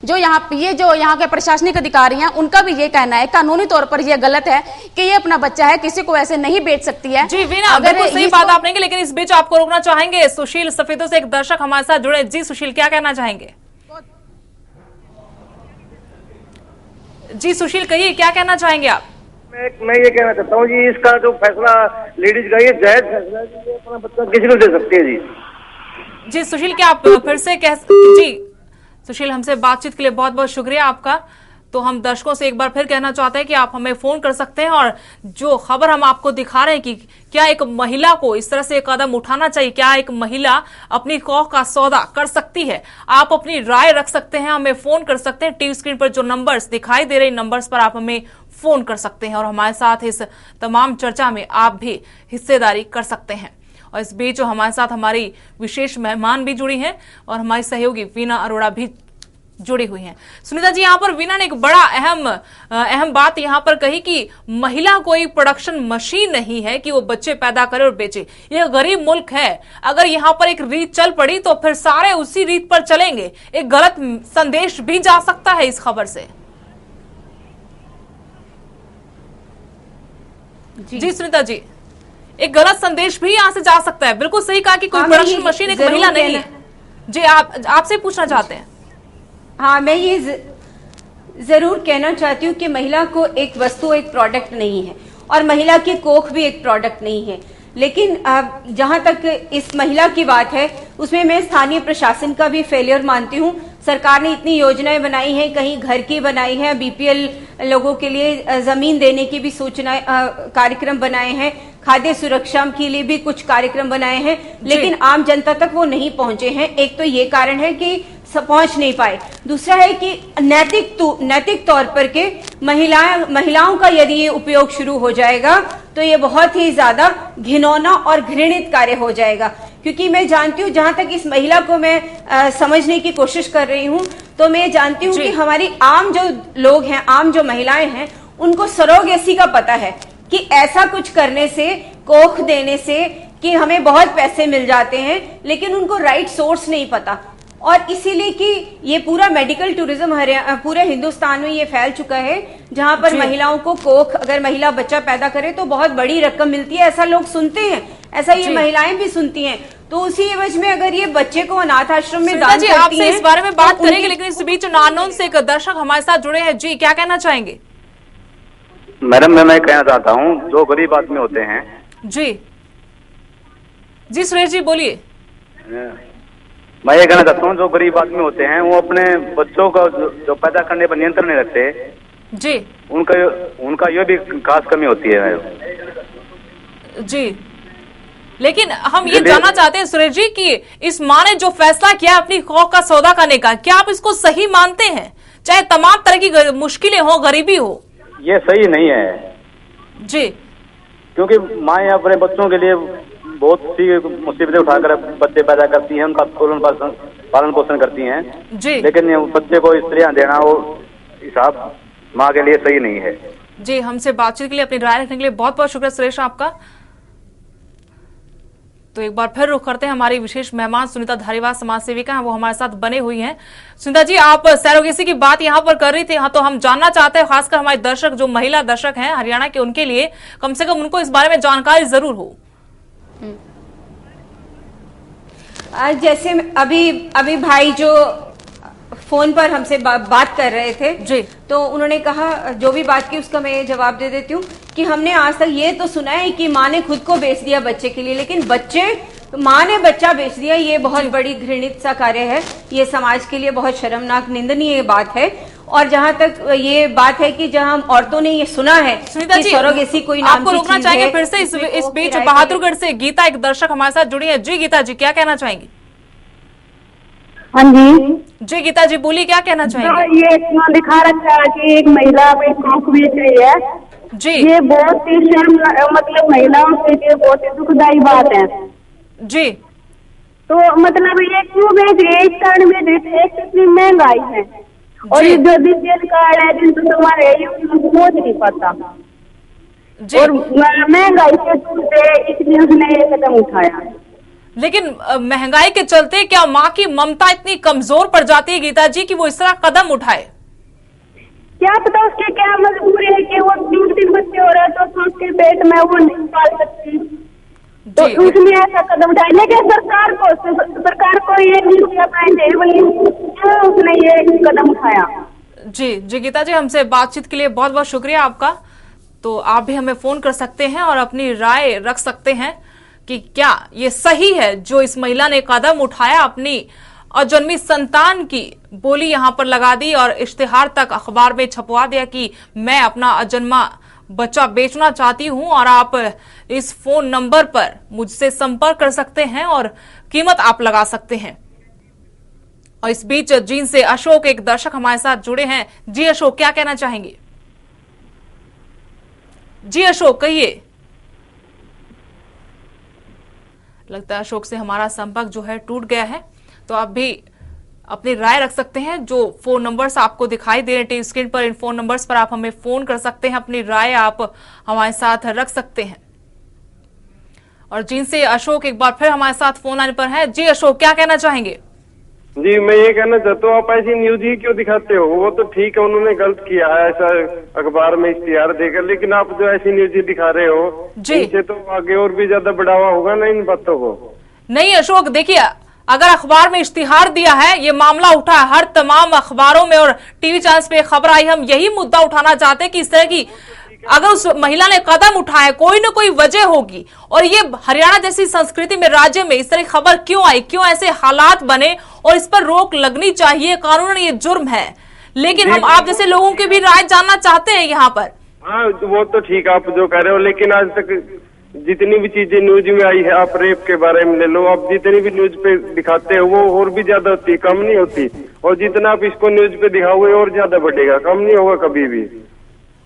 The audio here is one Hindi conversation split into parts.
जो यहाँ के प्रशासनिक अधिकारी हैं उनका भी ये कहना है कानूनी तौर पर ये गलत है कि ये अपना बच्चा है, किसी को ऐसे नहीं बेच सकती है। जी वीना, बिल्कुल सही बात आपने की, लेकिन इस बीच आपको रोकना चाहेंगे। सुशील सफेदों से एक दर्शक हमारे साथ जुड़े। जी सुशील, क्या कहना चाहेंगे? जी सुशील, कहिए क्या कहना चाहेंगे आप? मैं ये कहना चाहता हूँ जी, इसका जो फैसला लेडीज का ये जायज फैसला है, ये अपना बच्चा किसी को दे सकती है जी। जी सुशील, क्या आप फिर से जी सुशील, हमसे बातचीत के लिए बहुत बहुत शुक्रिया आपका। तो हम दर्शकों से एक बार फिर कहना चाहते हैं कि आप हमें फोन कर सकते हैं, और जो खबर हम आपको दिखा रहे हैं कि क्या एक महिला को इस तरह से कदम उठाना चाहिए, क्या एक महिला अपनी कौख का सौदा कर सकती है, आप अपनी राय रख सकते हैं, हमें फोन कर सकते हैं। टीवी स्क्रीन पर जो नंबर्स दिखाई दे रहे नंबर्स पर आप हमें फोन कर सकते हैं और हमारे साथ इस तमाम चर्चा में आप भी हिस्सेदारी कर सकते हैं। और इस बीच हमारे साथ हमारी विशेष मेहमान भी जुड़ी हैं और हमारी सहयोगी वीना अरोड़ा भी जुड़ी हुई हैं। सुनीता जी, यहाँ पर वीना ने एक बड़ा अहम बात यहाँ पर कही कि महिला कोई प्रोडक्शन मशीन नहीं है कि वो बच्चे पैदा करे और बेचे। यह गरीब मुल्क है, अगर यहाँ पर एक रीत चल पड़ी तो फिर सारे उसी रीत पर चलेंगे। एक गलत संदेश भी जा सकता है इस खबर से। जी सुनीता जी, एक गलत संदेश भी यहाँ से जा सकता है। बिल्कुल सही कहा कि कोई प्रोडक्शन मशीन एक महिला नहीं है। जी आपसे पूछना चाहते हैं। हाँ, मैं ये जरूर कहना चाहती हूँ कि महिला को एक वस्तु, एक प्रोडक्ट नहीं है, और महिला की कोख भी एक प्रोडक्ट नहीं है। लेकिन जहां तक इस महिला की बात है, उसमें मैं स्थानीय प्रशासन का भी फेलियर मानती हूँ। सरकार ने इतनी योजनाएं बनाई हैं, कहीं घर की बनाई है, बीपीएल लोगों के लिए जमीन देने की भी सूचनाएं, कार्यक्रम बनाए हैं, खाद्य सुरक्षा के लिए भी कुछ कार्यक्रम बनाए हैं, लेकिन आम जनता तक वो नहीं पहुंचे हैं। एक तो ये कारण है कि पहुंच नहीं पाए। दूसरा है कि नैतिक तौर पर के महिलाओं का यदि ये उपयोग शुरू हो जाएगा तो ये बहुत ही ज्यादा घिनौना और घृणित कार्य हो जाएगा। क्योंकि मैं जानती हूँ, जहां तक इस महिला को मैं समझने की कोशिश कर रही हूँ, तो मैं जानती हूँ कि हमारी आम जो लोग हैं, आम जो महिलाएं हैं, उनको सरोगेसी का पता है कि ऐसा कुछ करने से, कोख देने से कि हमें बहुत पैसे मिल जाते हैं, लेकिन उनको राइट सोर्स नहीं पता। और इसीलिए कि ये पूरा मेडिकल टूरिज्म पूरे हिंदुस्तान में ये फैल चुका है, जहां पर महिलाओं को कोख, अगर महिला बच्चा पैदा करे तो बहुत बड़ी रकम मिलती है, ऐसा लोग सुनते हैं, ऐसा ये महिलाएं भी सुनती हैं। तो उसी एवज में अगर ये बच्चे को अनाथ आश्रम में दान करती हैं, आपसे इस बारे में बात करेंगे, लेकिन इस बीच नानौन से एक दर्शक हमारे साथ जुड़े हैं। जी, क्या कहना चाहेंगे? मैडम, मैं कहना चाहता हूँ, जो गरीब आदमी होते हैं। जी सुरेश जी बोलिए। मैं ये कहना चाहता हूँ, जो गरीब आदमी होते हैं वो अपने बच्चों का जो पैदा करने पर नियंत्रण नहीं रखते जी, उनका ये भी खास कमी होती है जी। लेकिन हम ये जानना चाहते हैं सुरेश जी कि इस माँ ने जो फैसला किया अपनी कौख का सौदा करने का, क्या आप इसको सही मानते हैं? चाहे तमाम तरह की मुश्किलें हो, गरीबी हो, ये सही नहीं है जी। क्योंकि माएँ अपने बच्चों के लिए बहुत सी मुसीबतें उठाकर बच्चे पैदा करती हैं, उनका पालन पोषण करती हैं जी, लेकिन बच्चे को स्त्रियां देना वो हिसाब माँ के लिए सही नहीं है। जी, हमसे बातचीत के लिए, अपनी राय रखने के लिए बहुत बहुत शुक्रिया सुरेश आपका। तो एक बार फिर रुख करते हैं, हमारी विशेष मेहमान सुनीता धारीवाल समाज सेविका हैं, वो हमारे साथ बने हुई हैं। सुनीता जी, आप सरोगेसी की बात यहाँ पर कर रही थी, हाँ, तो हम जानना चाहते हैं, खासकर हमारे दर्शक जो महिला दर्शक हैं हरियाणा के, उनके लिए कम से कम उनको इस बारे में जानकारी जरूर हो। जैसे अभी भाई जो फोन पर हमसे बात कर रहे थे जी, तो उन्होंने कहा, जो भी बात की उसका मैं जवाब दे देती हूँ कि हमने आज तक ये तो सुना है कि माँ ने खुद को बेच दिया बच्चे के लिए, लेकिन माँ ने बच्चा बेच दिया, ये बहुत बड़ी घृणित सा कार्य है। ये समाज के लिए बहुत शर्मनाक, निंदनीय बात है। और जहाँ तक ये बात है कि जहाँ औरतों ने ये सुना है कि सरोगेसी कोई नाम आपको रोकना चाहेंगे फिर से इस बीच बहादुरगढ़ से गीता एक दर्शक हमारे साथ जुड़ी है। जी गीता जी, क्या कहना चाहेंगी? हाँ जी गीता जी बोलिए, क्या कहना चाहेंगे? ये इसमें दिखा रखा है कि एक महिला अपनी कोख बेच रही है जी, ये बहुत ही मतलब महिलाओं के लिए बहुत ही दुखदायी बात है जी। तो मतलब ये क्यों बेच रही है? इस कारण बेच रही है, कितनी महंगाई है, और ये जो बीपीएल कार्ड है जिन तो तुम्हारे पहुंच नहीं पाता, और महंगाई से इसलिए उसने ये कदम उठाया। लेकिन महंगाई के चलते क्या माँ की ममता इतनी कमजोर पड़ जाती है गीता जी कि वो इस तरह कदम उठाए? क्या पता उसके क्या मजबूरी है कि वो 3 बच्चे हो रहे हैं तो उसके पेट में वो नहीं पाल सकती, तो उसने ऐसा कदम उठाया। लेकिन सरकार को ये नीति अपनानी चाहिए, वही उसने ये कदम उठाया। जी गीता जी, हमसे बातचीत के लिए बहुत बहुत शुक्रिया आपका। तो आप भी हमें फोन कर सकते हैं और अपनी राय रख सकते हैं कि क्या ये सही है जो इस महिला ने कदम उठाया, अपनी अजन्मी संतान की बोली यहां पर लगा दी और इश्तिहार तक अखबार में छपवा दिया कि मैं अपना अजन्मा बच्चा बेचना चाहती हूं और आप इस फोन नंबर पर मुझसे संपर्क कर सकते हैं और कीमत आप लगा सकते हैं। और इस बीच जींद से अशोक एक दर्शक हमारे साथ जुड़े हैं। जी अशोक, क्या कहना चाहेंगे? जी अशोक कहिए। लगता है अशोक से हमारा संपर्क जो है टूट गया है, तो आप भी अपनी राय रख सकते हैं। जो फोन नंबर्स आपको दिखाई दे रहे हैं टीवी स्क्रीन पर, इन फोन नंबर्स पर आप हमें फोन कर सकते हैं, अपनी राय आप हमारे साथ रख सकते हैं। और जींद से अशोक एक बार फिर हमारे साथ फोन आने पर है। जी अशोक, क्या कहना चाहेंगे? जी, मैं ये कहना चाहता हूँ, आप ऐसी न्यूज ही क्यों दिखाते हो? वो तो ठीक है, उन्होंने गलत किया है ऐसा अखबार में इश्तिहार देकर, लेकिन आप जो ऐसी न्यूज ही दिखा रहे हो, इनसे तो आगे और भी ज्यादा बढ़ावा होगा ना इन बातों को। नहीं अशोक, देखिए अगर अखबार में इश्तिहार दिया है, ये मामला उठा है, हर तमाम अखबारों में और टीवी चैनल्स पे खबर आई, हम यही मुद्दा उठाना चाहते हैं कि इस तरह की अगर उस महिला ने कदम उठाया, कोई ना कोई वजह होगी। और ये हरियाणा जैसी संस्कृति में, राज्य में इस तरह की खबर क्यों आई, क्यों ऐसे हालात बने, और इस पर रोक लगनी चाहिए। कानूनन ये जुर्म है, लेकिन हम आप जैसे लोगों की भी राय जानना चाहते हैं यहाँ पर। हाँ, वो तो ठीक आप जो कह रहे हो, लेकिन आज तक जितनी भी चीजें न्यूज में आई है, आप रेप के बारे में ले लो, आप जितनी भी न्यूज पे दिखाते हो वो और भी ज्यादा होती है, कम नहीं होती। और जितना आप इसको न्यूज पे दिखाओगे और ज्यादा बढ़ेगा, कम नहीं होगा कभी भी।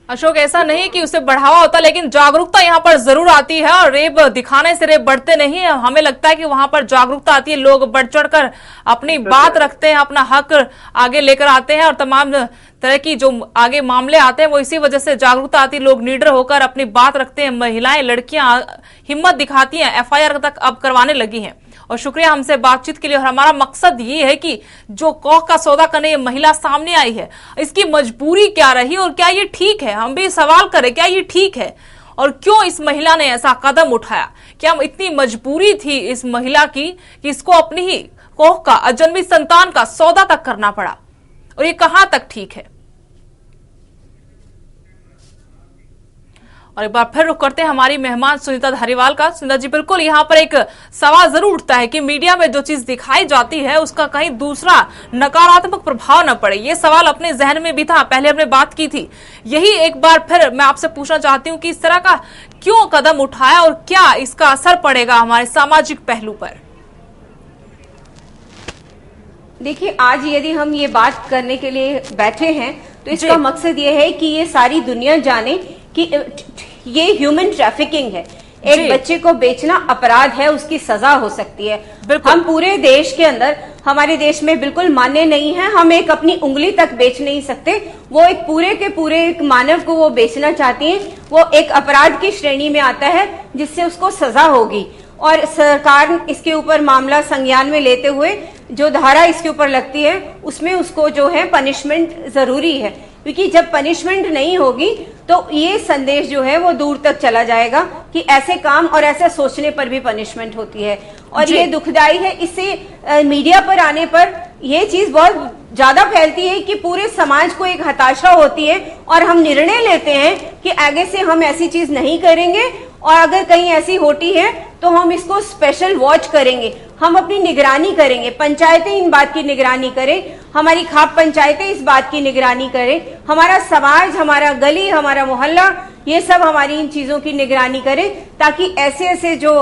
अशोक, ऐसा नहीं कि उसे बढ़ावा होता, लेकिन जागरूकता यहाँ पर जरूर आती है और रेप दिखाने से रेप बढ़ते नहीं है। हमें लगता है कि वहां पर जागरूकता आती है, लोग बढ़ चढ़कर अपनी बात रखते हैं, अपना हक आगे लेकर आते हैं और तमाम तरह की जो आगे मामले आते हैं वो इसी वजह से जागरूकता आती है। लोग निडर होकर अपनी बात रखते हैं, महिलाएं, लड़कियां हिम्मत दिखाती हैं, एफआईआर तक अब करवाने लगी हैं। और शुक्रिया हमसे बातचीत के लिए। और हमारा मकसद ये है कि जो कौख का सौदा करने ये महिला सामने आई है, इसकी मजबूरी क्या रही और क्या ये ठीक है? हम भी सवाल करें, क्या ये ठीक है और क्यों इस महिला ने ऐसा कदम उठाया? क्या इतनी मजबूरी थी इस महिला की कि इसको अपनी ही कौख का, अजन्मी संतान का सौदा तक करना पड़ा? और ये कहां तक ठीक है? और एक बार फिर रुक करते हैं हमारी मेहमान सुनीता धारीवाल का। सुनीता जी, बिल्कुल यहाँ पर एक सवाल जरूर उठता है कि मीडिया में जो चीज दिखाई जाती है उसका कहीं दूसरा नकारात्मक प्रभाव न पड़े। ये सवाल अपने जहन में भी था, पहले हमने बात की थी। यही एक बार फिर मैं आपसे पूछना चाहती हूँ कि इस तरह का क्यों कदम उठाया और क्या इसका असर पड़ेगा हमारे सामाजिक पहलू पर? देखिए, आज यदि हम ये बात करने के लिए बैठे हैं तो इसका मकसद ये है कि ये सारी दुनिया जाने कि ये ह्यूमन ट्रैफिकिंग है। एक बच्चे को बेचना अपराध है, उसकी सजा हो सकती है। हम पूरे देश के अंदर, हमारे देश में बिल्कुल मान्य नहीं है, हम एक अपनी उंगली तक बेच नहीं सकते। वो एक पूरे के पूरे एक मानव को वो बेचना चाहती हैं, वो एक अपराध की श्रेणी में आता है जिससे उसको सजा होगी। और सरकार इसके ऊपर मामला संज्ञान में लेते हुए जो धारा इसके ऊपर लगती है उसमें उसको जो है पनिशमेंट जरूरी है, क्योंकि जब पनिशमेंट नहीं होगी तो ये संदेश जो है वो दूर तक चला जाएगा कि ऐसे काम और ऐसे सोचने पर भी पनिशमेंट होती है। और ये दुखदाई है। इससे मीडिया पर आने पर ये चीज बहुत ज्यादा फैलती है कि पूरे समाज को एक हताशा होती है और हम निर्णय लेते हैं कि आगे से हम ऐसी चीज नहीं करेंगे, और अगर कहीं ऐसी होती है तो हम इसको स्पेशल वॉच करेंगे, हम अपनी निगरानी करेंगे, पंचायतें इन बात की निगरानी करें, हमारी खाप पंचायतें इस बात की निगरानी करें, हमारा समाज, हमारा गली, हमारा मोहल्ला, ये सब हमारी इन चीजों की निगरानी करें, ताकि ऐसे ऐसे जो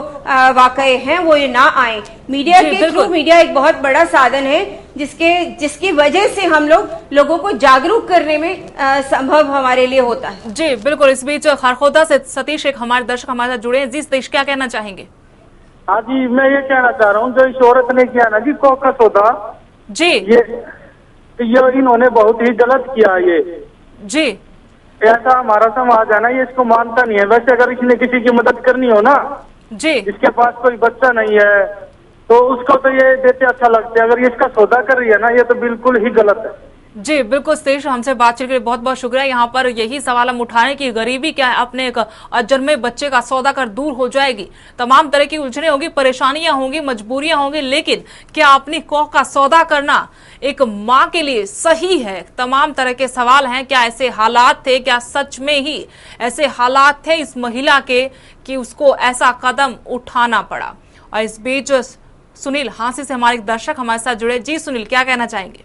वाकये हैं वो ये ना आए। मीडिया के थ्रू, मीडिया एक बहुत बड़ा साधन है जिसकी वजह से हम लोगों को जागरूक करने में संभव हमारे लिए होता है। जी बिल्कुल। इस बीच खरखोदा से सतीश, एक हमारे दर्शक हमारे साथ जुड़े हैं। जी सतीश, क्या कहना चाहेंगे? हाँ जी, मैं ये कहना चाह रहा हूँ, जो इस औरत ने किया ना जी कौख का सौदा, जी ये इन्होंने बहुत ही गलत किया। ये जी ऐसा हमारा समाज है ना, ये इसको मानता नहीं है। वैसे अगर इसने किसी की मदद करनी हो ना, जी, इसके पास कोई बच्चा नहीं है, तो उसको तो ये देते अच्छा लगता है। अगर ये इसका सौदा कर रही है ना, ये तो बिल्कुल ही गलत है। जी बिल्कुल सतीश, हमसे बातचीत के लिए बहुत बहुत शुक्रिया। यहाँ पर यही सवाल हम उठाने की गरीबी क्या है, अपने एक अजन्मे बच्चे का सौदा कर दूर हो जाएगी, तमाम तरह की उलझने होंगी, परेशानियां होंगी, मजबूरियां होंगी, लेकिन क्या अपनी कौख का सौदा करना एक माँ के लिए सही है? तमाम तरह के सवाल हैं। क्या ऐसे हालात थे, क्या सच में ही ऐसे हालात थे इस महिला के कि उसको ऐसा कदम उठाना पड़ा? और इस बीच सुनील हांसी से हमारे दर्शक हमारे साथ जुड़े। जी सुनील, क्या कहना चाहेंगे?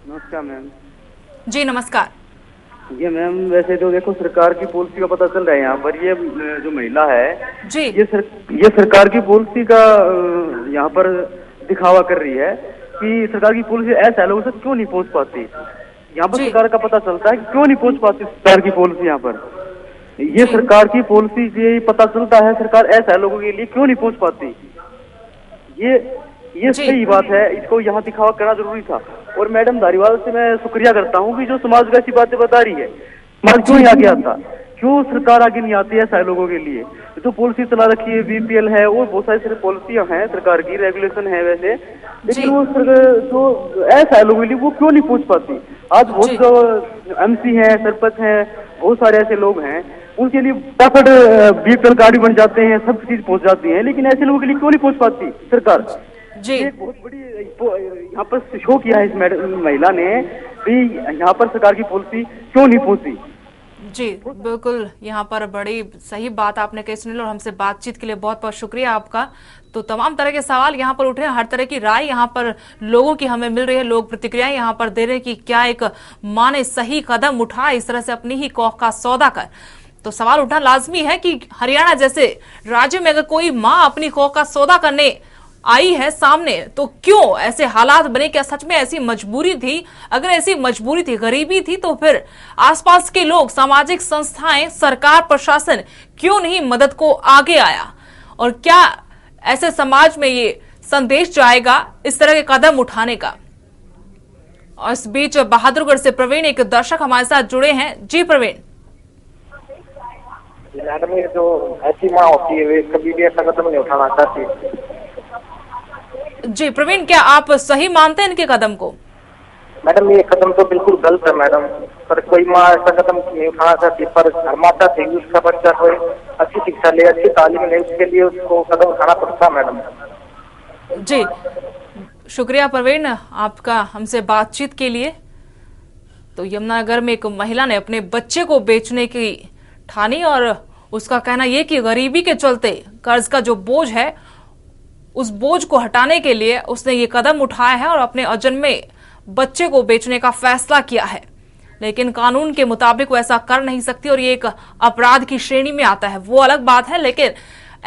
नमस्कार मैम। जी नमस्कार। ये मैम वैसे तो देखो सरकार की पॉलिसी का पता चल रहा है। यहाँ पर ये जो महिला है जी ये सरकार की पॉलिसी का यहाँ पर दिखावा कर रही है कि सरकार की पॉलिसी ऐसा लोगों तक क्यों नहीं पहुँच पाती। यहाँ पर सरकार का पता चलता है कि क्यों नहीं पहुँच पाती सरकार की पॉलिसी। यहाँ पर ये सरकार की पॉलिसी ये पता चलता है सरकार ऐसा लोगों के लिए क्यों नहीं पहुँच पाती। ये सही बात है, इसको यहाँ दिखावा करना जरूरी था। और मैडम धारीवाल से मैं शुक्रिया करता हूँ कि जो समाज को ऐसी बातें बता रही है। समाज क्यों आगे आता, क्यों सरकार आगे नहीं आती है ऐसा लोगों के लिए? तो पॉलिसी चला रखी है, बीपीएल है और बहुत सारी पॉलिसियां हैं, सरकार की रेगुलेशन है वैसे, लेकिन वो जो ऐसा लोगों के लिए वो क्यों नहीं पहुंच पाती। आज बहुत जो एमसी है, सरपंच है, बहुत सारे ऐसे लोग हैं, उनके लिए फटाफट बीपीएल कार्ड बन जाते हैं, सब चीज पहुंच जाती है, लेकिन ऐसे लोगों के लिए क्यों नहीं पहुंच पाती सरकार? जी एक बहुत बड़ी यहाँ पर शो किया है इस महिला ने भी, यहाँ पर सरकार की पॉलिसी क्यों नहीं पहुंची। जी बिल्कुल, यहाँ पर बड़ी सही बात आपने कही सुनील, और हमसे बातचीत के लिए बहुत बहुत शुक्रिया आपका। तो तमाम तरह के सवाल यहाँ पर उठे हैं, हर तरह की राय यहाँ पर लोगों की हमें मिल रही है, लोग प्रतिक्रियाएं यहाँ पर दे रहे हैं कि क्या एक माँ ने सही कदम उठाया इस तरह से अपनी ही कौख का सौदा कर। तो सवाल उठना लाजमी है कि हरियाणा जैसे राज्य में अगर कोई माँ अपनी कौख का सौदा करने आई है सामने, तो क्यों ऐसे हालात बने? क्या सच में ऐसी मजबूरी थी? अगर ऐसी मजबूरी थी, गरीबी थी, तो फिर आसपास के लोग, सामाजिक संस्थाएं, सरकार, प्रशासन क्यों नहीं मदद को आगे आया? और क्या ऐसे समाज में ये संदेश जाएगा इस तरह के कदम उठाने का? और इस बीच बहादुरगढ़ से प्रवीण, एक दर्शक हमारे साथ जुड़े हैं। जी प्रवीण। मैडम ये जो ऐसी माँ होती है वे कभी भी ऐसा कदम नहीं उठाना चाहती। जी प्रवीण, क्या आप सही मानते हैं इनके कदम को? मैडम ये कदम तो बिल्कुल गलत है मैडम, पर कोई माँ ऐसा कदम नहीं उठाना चाहती, पर हर माता से उसका बच्चा कोई अच्छी शिक्षा ले, अच्छी तालीम ले, उसके लिए उसको कदम उठाना पड़ता मैडम। जी शुक्रिया प्रवीण आपका हमसे बातचीत के लिए। तो यमुनानगर में एक महिला ने अपने बच्चे को बेचने की ठानी, और उसका कहना यह कि गरीबी के चलते कर्ज का जो बोझ है उस बोझ को हटाने के लिए उसने ये कदम उठाया है और अपने अजन्मे बच्चे को बेचने का फैसला किया है। लेकिन कानून के मुताबिक वो ऐसा कर नहीं सकती और ये एक अपराध की श्रेणी में आता है, वो अलग बात है। लेकिन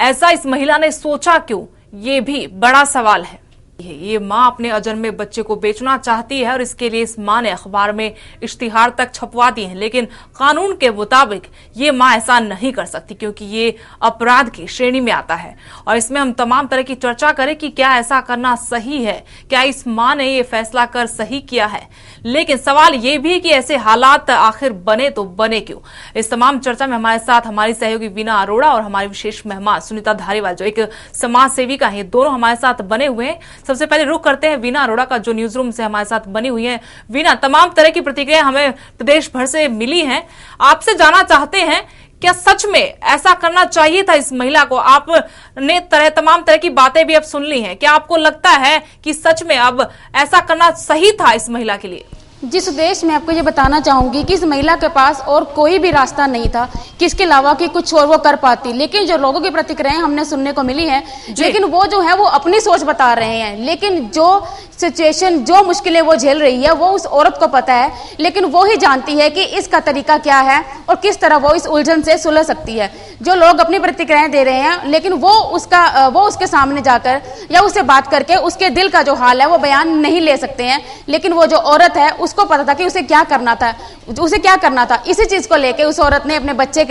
ऐसा इस महिला ने सोचा क्यों, ये भी बड़ा सवाल है। ये माँ अपने अजन्मे बच्चे को बेचना चाहती है और इसके लिए इस माँ ने अखबार में इश्तिहार तक छपवा दिए हैं, लेकिन कानून के मुताबिक ये माँ ऐसा नहीं कर सकती क्योंकि ये अपराध की श्रेणी में आता है। और इसमें हम तमाम तरह की चर्चा करें कि क्या ऐसा करना सही है, क्या इस माँ ने ये फैसला कर सही किया है। लेकिन सवाल ये भी है कि ऐसे हालात आखिर बने तो बने क्यों। इस तमाम चर्चा में हमारे साथ हमारी सहयोगी वीना अरोड़ा और हमारी विशेष मेहमान सुनीता धारीवाल जो एक समाज सेविका है, दोनों हमारे साथ बने हुए हैं। सबसे पहले रुख करते हैं वीना अरोड़ा का जो न्यूज रूम से हमारे साथ बनी हुई है। वीना, तमाम तरह की प्रतिक्रिया हमें प्रदेश भर से मिली हैं, आपसे जानना चाहते हैं क्या सच में ऐसा करना चाहिए था इस महिला को? आपने तमाम तरह की बातें भी अब सुन ली हैं, क्या आपको लगता है कि सच में अब ऐसा करना सही था इस महिला के लिए? जिस देश में आपको ये बताना चाहूंगी कि इस महिला के पास और कोई भी रास्ता नहीं था कि इसके अलावा कि कुछ और वो कर पाती, लेकिन जो लोगों की प्रतिक्रियाएं हमने सुनने को मिली हैं, लेकिन वो जो है वो अपनी सोच बता रहे हैं। लेकिन जो सिचुएशन, जो मुश्किलें वो झेल रही है वो उस औरत को पता है, लेकिन वो ही जानती है कि इसका तरीका क्या है और किस तरह वो इस उलझन से सुलझ सकती है। जो लोग अपनी प्रतिक्रियाएं दे रहे हैं, लेकिन वो उसके सामने जाकर या उससे बात करके उसके दिल का जो हाल है वो बयान नहीं ले सकते हैं। लेकिन वो जो औरत है उसको पता था कि उसे क्या करना था। इसी चीज को लेके उस औरत ने अपने बच्चे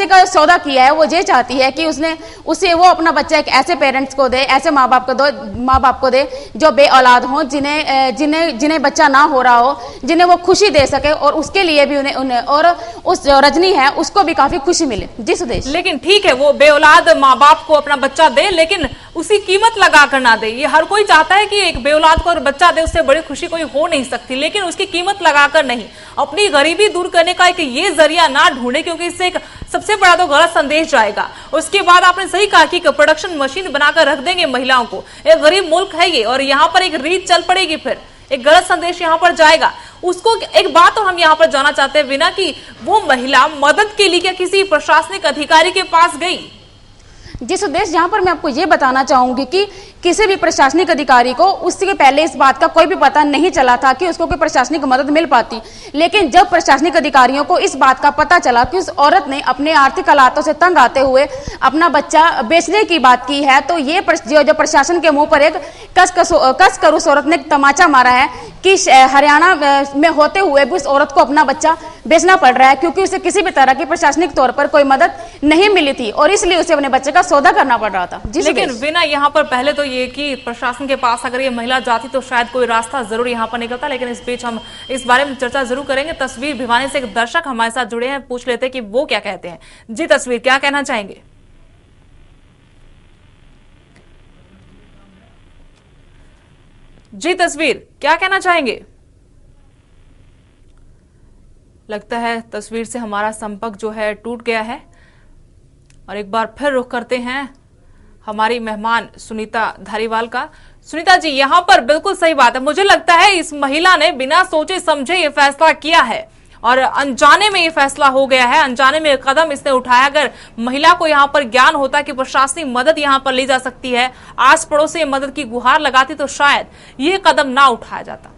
का सौदा किया है। वो ये चाहती है कि उसे वो अपना बच्चा एक ऐसे पेरेंट्स को दे, ऐसे माँ बाप को दे जो बे औलाद हो, जिन्हें बच्चा ना हो रहा हो, जिन्हें वो खुशी दे सके और उसके लिए भी उन्हें और उस जो रजनी है उसको भी काफी खुशी मिले। जी सुदेश। लेकिन ठीक है वो बे औलाद माँ बाप को अपना बच्चा दे, लेकिन उसकी कीमत लगा कर ना दे। ये हर कोई चाहता है कि एक बेऔलाद को और बच्चा दे, उससे बड़ी खुशी कोई हो नहीं सकती, लेकिन उसकी कीमत लगाकर नहीं। अपनी गरीबी दूर करने का एक ये जरिया ना ढूंढे, क्योंकि इससे एक सबसे बड़ा तो गलत संदेश जाएगा। उसके बाद आपने सही कहा कि प्रोडक्शन मशीन बनाकर रख देंगे महिलाओं को। एक गरीब मुल्क है ये, और यहाँ पर एक रीत चल पड़ेगी, फिर एक गलत संदेश यहाँ पर जाएगा। उसको एक बात और हम यहाँ पर जानना चाहते हैं बिना कि वो महिला मदद के लिए क्या किसी प्रशासनिक अधिकारी के पास गई? जिस उद्देश्य जहां पर मैं आपको ये बताना चाहूंगी कि किसी भी प्रशासनिक अधिकारी को उसके पहले इस बात का कोई भी पता नहीं चला था कि उसको कोई प्रशासनिक मदद मिल पाती, लेकिन जब प्रशासनिक अधिकारियों को इस बात का पता चला कि उस औरत ने अपने आर्थिक हालातों से तंग आते हुए अपना बच्चा बेचने की बात की है, तो ये जो प्रशासन के मुंह पर एक कस कर उस औरत ने तमाचा मारा है कि हरियाणा में होते हुए भी उस औरत को अपना बच्चा बेचना पड़ रहा है, क्योंकि उसे किसी भी तरह की प्रशासनिक तौर पर कोई मदद नहीं मिली थी और इसलिए उसे अपने बच्चे का सौदा करना पड़ रहा था। लेकिन बिना यहाँ पर पहले तो ये कि प्रशासन के पास अगर ये महिला जाती तो शायद कोई रास्ता जरूर यहाँ पर निकलता, लेकिन इस बीच हम इस बारे में चर्चा जरूर करेंगे। तस्वीर भिवानी से एक दर्शक हमारे साथ जुड़े हैं, पूछ लेते हैं कि वो क्या कहते हैं। जी तस्वीर, क्या कहना चाहेंगे? जी तस्वीर, क्या कहना चाहेंगे? लगता है तस्वीर से हमारा संपर्क जो है टूट गया है, और एक बार फिर रुख करते हैं हमारी मेहमान सुनीता धारीवाल का। सुनीता जी, यहाँ पर बिल्कुल सही बात है। मुझे लगता है इस महिला ने बिना सोचे समझे ये फैसला किया है और अनजाने में ये फैसला हो गया है, अनजाने में कदम इसने उठाया। अगर महिला को यहाँ पर ज्ञान होता कि प्रशासनिक मदद यहाँ पर ली जा सकती है, आस पड़ोस से मदद की गुहार लगाती, तो शायद ये कदम ना उठाया जाता।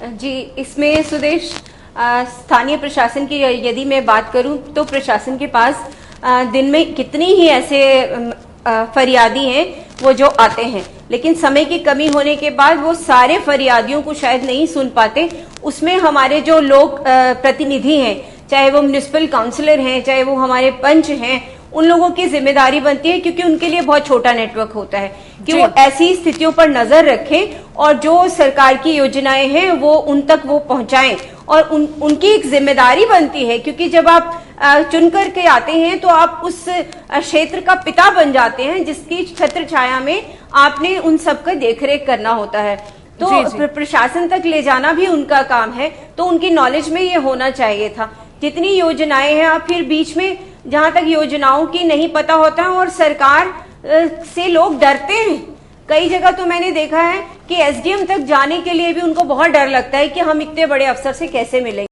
जी, इसमें सुदेश स्थानीय प्रशासन की यदि मैं बात करूं तो प्रशासन के पास दिन में कितनी ही ऐसे फरियादी हैं वो जो आते हैं, लेकिन समय की कमी होने के बाद वो सारे फरियादियों को शायद नहीं सुन पाते। उसमें हमारे जो लोग प्रतिनिधि हैं, चाहे वो म्युनिसिपल काउंसिलर हैं, चाहे वो हमारे पंच हैं, उन लोगों की जिम्मेदारी बनती है, क्योंकि उनके लिए बहुत छोटा नेटवर्क होता है, कि वो ऐसी स्थितियों पर नजर रखें और जो सरकार की योजनाएं हैं वो उन तक वो पहुंचाएं। और उनकी एक जिम्मेदारी बनती है, क्योंकि जब आप चुन करके आते हैं तो आप उस क्षेत्र का पिता बन जाते हैं, जिसकी छत्र छाया में आपने उन सबका देखरेख करना होता है। तो प्रशासन तक ले जाना भी उनका काम है, तो उनकी नॉलेज में ये होना चाहिए था। जितनी योजनाएं हैं, आप फिर बीच में जहां तक योजनाओं की नहीं पता होता है और सरकार से लोग डरते हैं। कई जगह तो मैंने देखा है कि एसडीएम तक जाने के लिए भी उनको बहुत डर लगता है कि हम इतने बड़े अफसर से कैसे मिलेंगे।